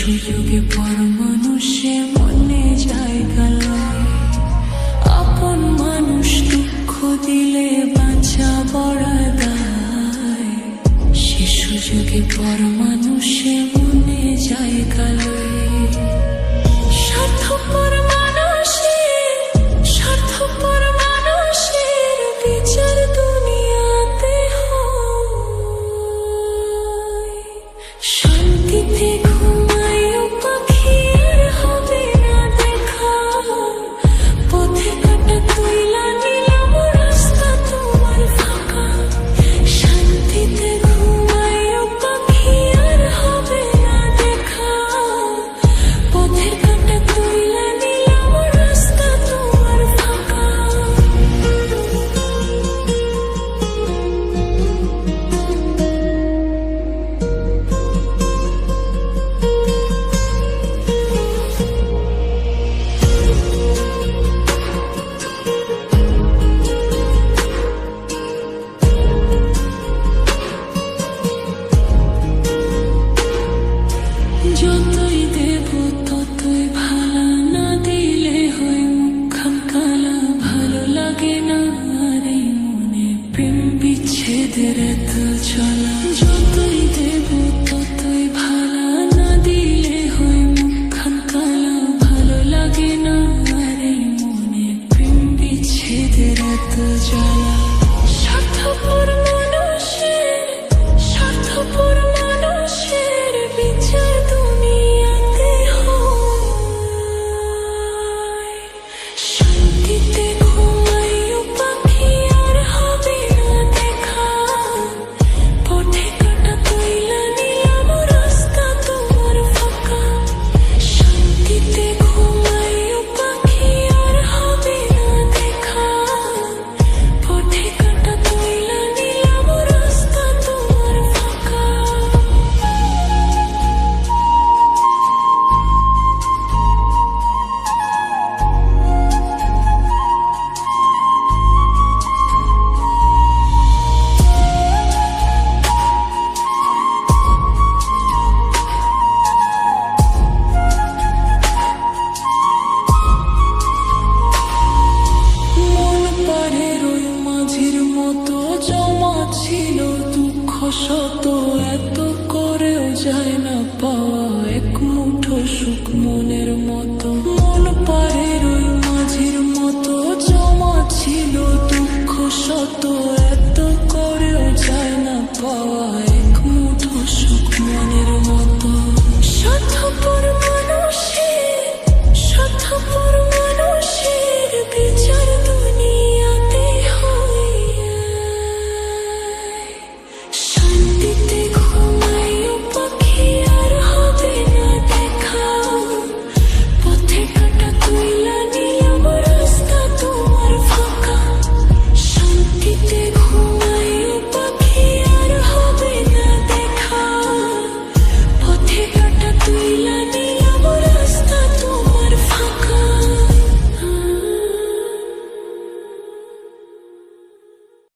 সুযোগে পর মানুষে মনে জায়গা লয়, আপন মানুষ দুঃখ দিলে বাঁচা বড় দায়। সে সুযোগে পর মানুষে মনে জায়গা লয়, স্বার্থপর স্বার্থপর মানুষের বিচার দুনিয়াতে হয়। শান্তিতে ঘুমায়ও পাখি আর হবে না দেখা, পথে কাটা তুইলা নিলাম রাস্তা তোমার ফাঁকা। শান্তিতে ঘুমায়ও পাখি আর হবে না দেখা, পথের কাটা তুইলা নিলাম রাস্তা তোমার ফাঁকা। যতই দেব ততই ভালা, না দিলে হয় মুখখান কালা। ভালো লাগে না আর এই মনে প্রেম বিচ্ছেদের এত চলা। যতই দেব ততই ভালা, না দিলে হয় মুখখান কালা। ভালো লাগে না আর এই মনে প্রেম বিচ্ছেদের এত জ্বালা। স্বার্থপর মানুষের বিচার দুনিয়াতে হয়। শান্তিতে ঘুমাইও পাখি আর হবে না দেখা, পথে কাটা তুইলা নিলাম রাস্তা তোমার ফাঁকা। শান্তিতে ঘুমাইও পাখি আর হবে না দেখা, পথে কাটা তুইলা নিলাম রাস্তা তোমার ফাঁকা। মন পাড়ের ওই মাঝির মতো জমা ছিল দুঃখ শত, এত করেও যায় না পাওয়া এক মুঠো সুখ মনে।